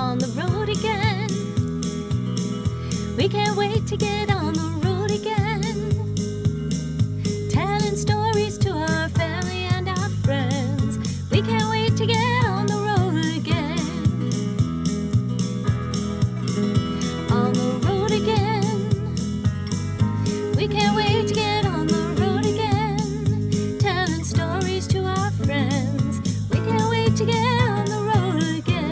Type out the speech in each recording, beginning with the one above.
on the road again. We can't wait to get on the road again. Telling stories to our family and our friends. We can't wait to get on the road again. On the road again. We can't wait to get on the road again. Telling stories to our friends. We can't wait to get on the road again.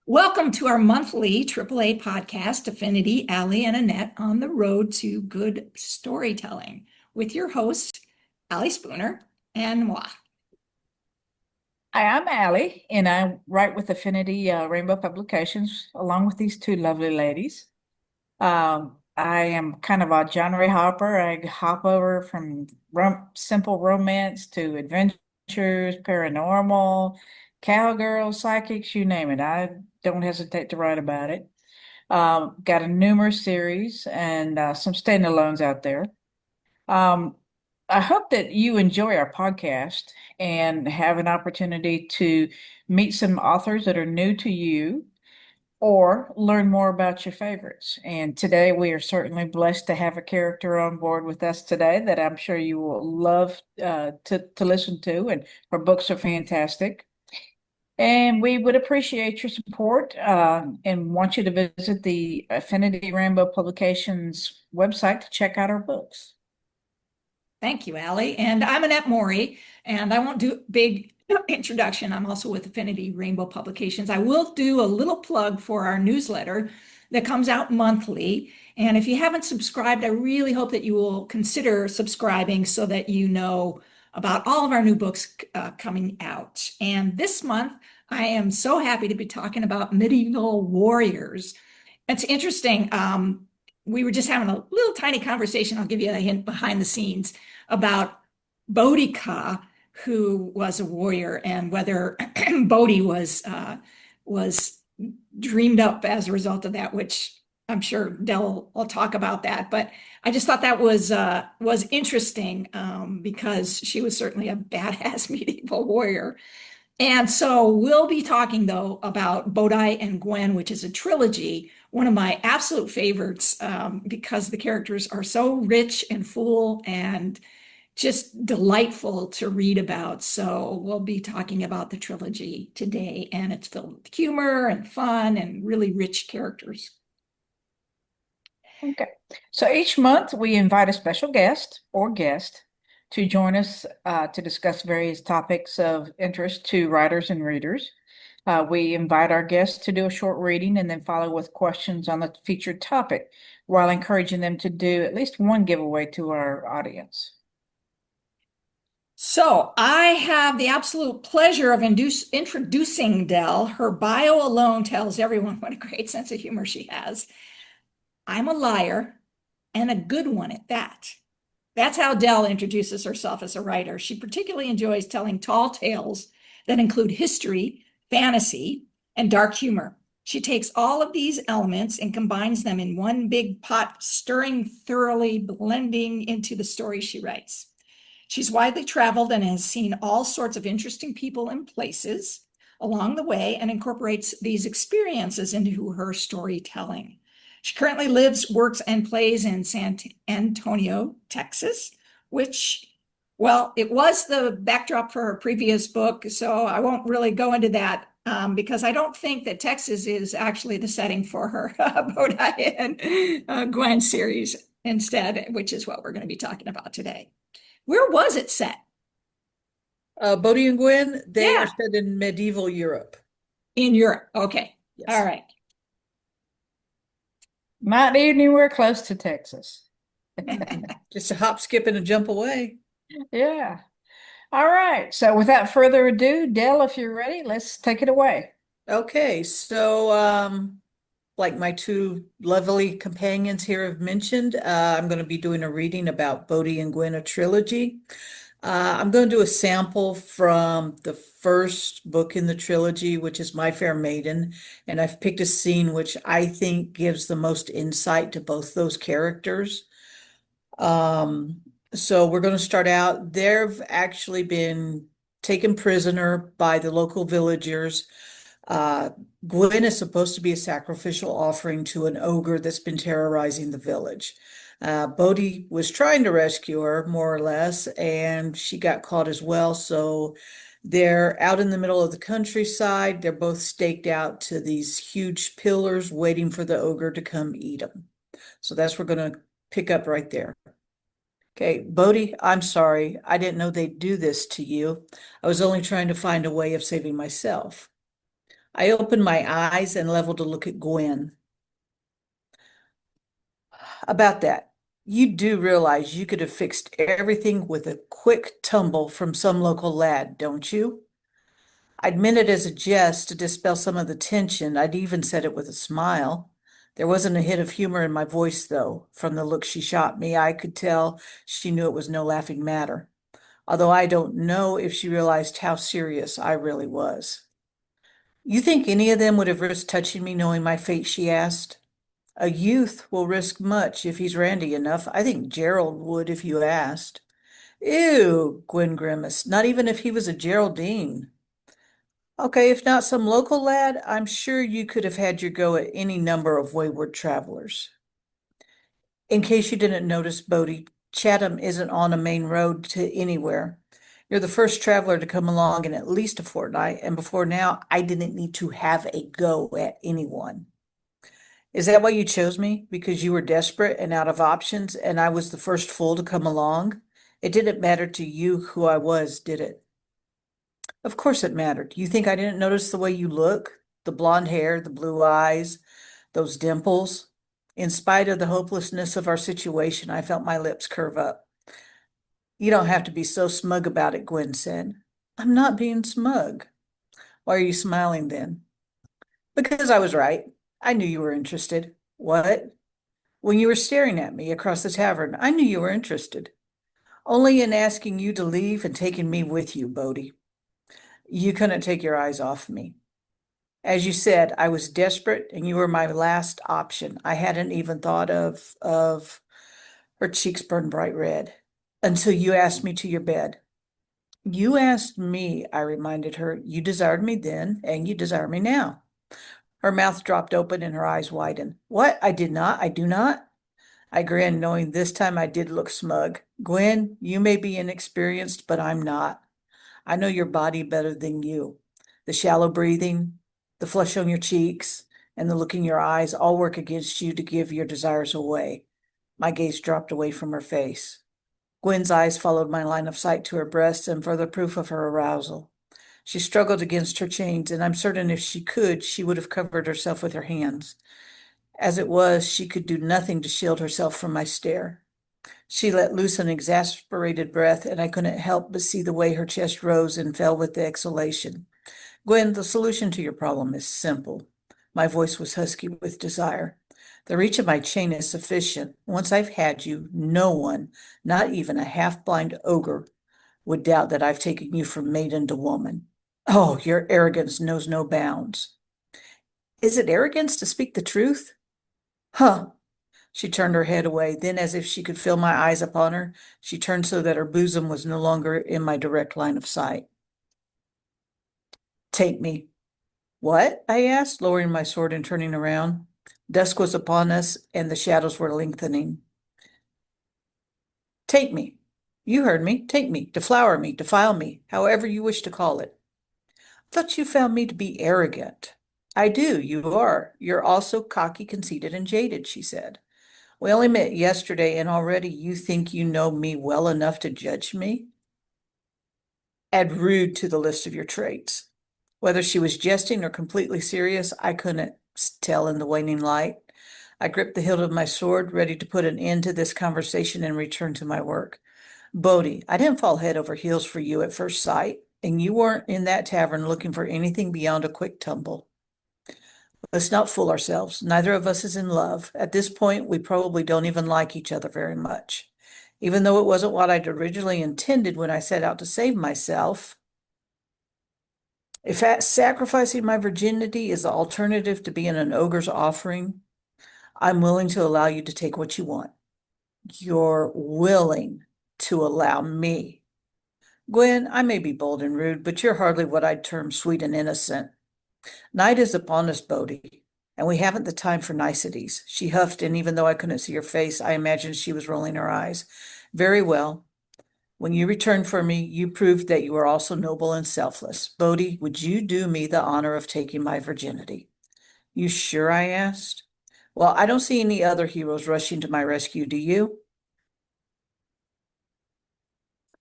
Welcome to our monthly AAA podcast, Affinity, Allie, and Annette on the road to good storytelling with your host, Allie Spooner and moi. Hi, I'm Allie, and I write with Affinity Rainbow Publications along with these two lovely ladies. I am kind of a genre hopper. I hop over from simple romance to adventures, paranormal, cowgirl, psychics, you name it. I don't hesitate to write about it. Got a numerous series and some standalones out there. I hope that you enjoy our podcast and have an opportunity to meet some authors that are new to you or learn more about your favorites. And today we are certainly blessed to have a character on board with us today that I'm sure you will love to listen to, and her books are fantastic. And we would appreciate your support and want you to visit the Affinity Rainbow Publications website to check out our books. Thank you, Allie. And I'm Annette Maury, and I won't do a big introduction. I'm also with Affinity Rainbow Publications. I will do a little plug for our newsletter that comes out monthly. And if you haven't subscribed, I really hope that you will consider subscribing so that you know about all of our new books coming out. And this month, I am so happy to be talking about medieval warriors. It's interesting. We were just having a little tiny conversation. I'll give you a hint behind the scenes about Bodhi, who was a warrior, and whether Bodhi was dreamed up as a result of that, which I'm sure Dell will talk about that. But I just thought that was interesting because she was certainly a badass medieval warrior. And so we'll be talking, though, about Bodhi and Gwen, which is a trilogy, one of my absolute favorites because the characters are so rich and full and just delightful to read about. So we'll be talking about the trilogy today, and it's filled with humor and fun and really rich characters. Okay, so each month we invite a special guest or guest to join us to discuss various topics of interest to writers and readers. We invite our guests to do a short reading and then follow with questions on the featured topic, while encouraging them to do at least one giveaway to our audience. So I have the absolute pleasure of introducing Dell. Her bio alone tells everyone what a great sense of humor she has. I'm a liar, and a good one at that. That's how Dell introduces herself as a writer. She particularly enjoys telling tall tales that include history, fantasy, and dark humor. She takes all of these elements and combines them in one big pot, stirring thoroughly, blending into the story she writes. She's widely traveled and has seen all sorts of interesting people and places along the way, and incorporates these experiences into her storytelling. She currently lives, works, and plays in San Antonio, Texas, which, well, it was the backdrop for her previous book, so I won't really go into that because I don't think that Texas is actually the setting for her Bodhi and Gwen series instead, which is what we're going to be talking about today. Where was it set? Bodhi and Gwen, they Yeah. are set in medieval Europe. In Europe. Okay. Yes. All right. Not anywhere close to Texas. Just a hop, skip, and a jump away. Yeah. All right. So without further ado, Dell, if you're ready, let's take it away. Okay, so like my two lovely companions here have mentioned, I'm going to be doing a reading about Bodhi and Gwen, a trilogy. I'm going to do a sample from the first book in the trilogy, which is My Fair Maiden, and I've picked a scene which I think gives the most insight to both those characters. So we're going to start out. They've actually been taken prisoner by the local villagers Uh, Gwen is supposed to be a sacrificial offering to an ogre that's been terrorizing the village. Bodhi was trying to rescue her, more or less, and she got caught as well. So they're out in the middle of the countryside. They're both staked out to these huge pillars, waiting for the ogre to come eat them. So that's what we're going to pick up right there. Okay, Bodhi, I'm sorry. I didn't know they'd do this to you. I was only trying to find a way of saving myself. I opened my eyes and leveled a look at Gwen. About that, you do realize you could have fixed everything with a quick tumble from some local lad, don't you? I'd meant it as a jest to dispel some of the tension. I'd even said it with a smile. There wasn't a hint of humor in my voice, though. From the look she shot me, I could tell she knew it was no laughing matter, although I don't know if she realized how serious I really was. You think any of them would have risked touching me knowing my fate? She asked. A youth will risk much if he's randy enough. I think Gerald would if you asked. Ew, Gwen grimaced. Not even if he was a Geraldine. Okay, if not some local lad, I'm sure you could have had your go at any number of wayward travelers. In case you didn't notice, Bodhi, Chatham isn't on a main road to anywhere. You're the first traveler to come along in at least a fortnight, and before now, I didn't need to have a go at anyone. Is that why you chose me? Because you were desperate and out of options, and I was the first fool to come along? It didn't matter to you who I was, did it? Of course it mattered. You think I didn't notice the way you look? The blonde hair, the blue eyes, those dimples. In spite of the hopelessness of our situation, I felt my lips curve up. You don't have to be so smug about it, Gwen said. I'm not being smug. Why are you smiling then? Because I was right. I knew you were interested. What? When you were staring at me across the tavern, I knew you were interested. Only in asking you to leave and taking me with you, Bodhi. You couldn't take your eyes off me. As you said, I was desperate and you were my last option. I hadn't even thought of her cheeks burned bright red until you asked me to your bed. You asked me, I reminded her. You desired me then and you desire me now. Her mouth dropped open and her eyes widened. What? I did not. I do not. I grinned, knowing this time I did look smug. Gwen, you may be inexperienced, but I'm not. I know your body better than you. The shallow breathing, the flush on your cheeks, and the look in your eyes all work against you to give your desires away. My gaze dropped away from her face. Gwen's eyes followed my line of sight to her breasts and further proof of her arousal. She struggled against her chains, and I'm certain if she could, she would have covered herself with her hands. As it was, she could do nothing to shield herself from my stare. She let loose an exasperated breath, and I couldn't help but see the way her chest rose and fell with the exhalation. Gwen, the solution to your problem is simple. My voice was husky with desire. The reach of my chain is sufficient. Once I've had you, no one, not even a half-blind ogre, would doubt that I've taken you from maiden to woman. Oh, your arrogance knows no bounds. Is it arrogance to speak the truth? Huh. She turned her head away. Then, as if she could feel my eyes upon her, she turned so that her bosom was no longer in my direct line of sight. Take me. What? I asked, lowering my sword and turning around. Dusk was upon us, and the shadows were lengthening. Take me. You heard me. Take me, deflower me, defile me, however you wish to call it. Thought you found me to be arrogant. I do, you are. You're also cocky, conceited, and jaded, she said. We only met yesterday, and already you think you know me well enough to judge me? Add rude to the list of your traits. Whether she was jesting or completely serious, I couldn't tell in the waning light. I gripped the hilt of my sword, ready to put an end to this conversation and return to my work. Bodhi, I didn't fall head over heels for you at first sight, and you weren't in that tavern looking for anything beyond a quick tumble. Let's not fool ourselves. Neither of us is in love. At this point, we probably don't even like each other very much. Even though it wasn't what I'd originally intended when I set out to save myself. If sacrificing my virginity is the alternative to being an ogre's offering, I'm willing to allow you to take what you want. You're willing to allow me. Gwen, I may be bold and rude, but you're hardly what I'd term sweet and innocent. Night is upon us, Bodhi, and we haven't the time for niceties. She huffed, and even though I couldn't see her face, I imagined she was rolling her eyes. Very well. When you returned for me, you proved that you are also noble and selfless. Bodhi, would you do me the honor of taking my virginity? You sure? I asked. Well, I don't see any other heroes rushing to my rescue, do you?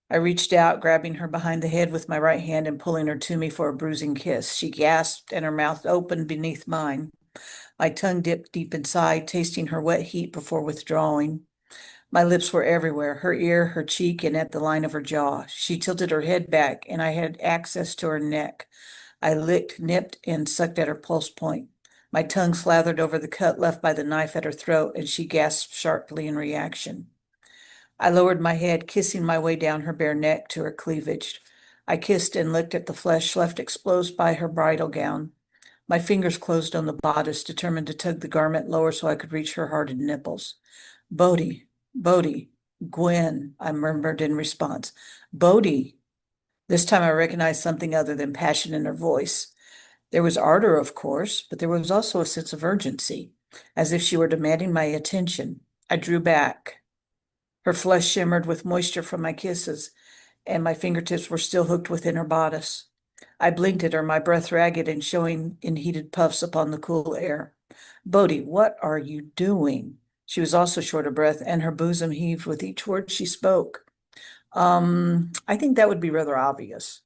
I reached out, grabbing her behind the head with my right hand and pulling her to me for a bruising kiss. She gasped and her mouth opened beneath mine. My tongue dipped deep inside, tasting her wet heat before withdrawing. My lips were everywhere, her ear, her cheek, and at the line of her jaw. She tilted her head back, and I had access to her neck. I licked, nipped, and sucked at her pulse point. My tongue slathered over the cut left by the knife at her throat, and she gasped sharply in reaction. I lowered my head, kissing my way down her bare neck to her cleavage. I kissed and licked at the flesh left exposed by her bridal gown. My fingers closed on the bodice, determined to tug the garment lower so I could reach her hardened nipples. Bodhi, Bodhi, Gwen, I murmured in response. Bodhi. This time I recognized something other than passion in her voice. There was ardor, of course, but there was also a sense of urgency, as if she were demanding my attention. I drew back. Her flesh shimmered with moisture from my kisses, and my fingertips were still hooked within her bodice. I blinked at her, my breath ragged and showing in heated puffs upon the cool air. Bodhi, what are you doing? She was also short of breath, and her bosom heaved with each word she spoke. I think that would be rather obvious.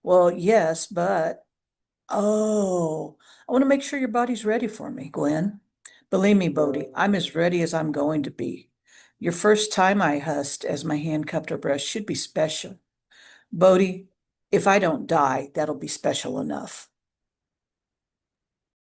Well, yes, but oh, I want to make sure your body's ready for me, Gwen. Believe me, Bodhi, I'm as ready as I'm going to be. Your first time, I husked as my hand cupped her breast, should be special. Bodhi, if I don't die, that'll be special enough.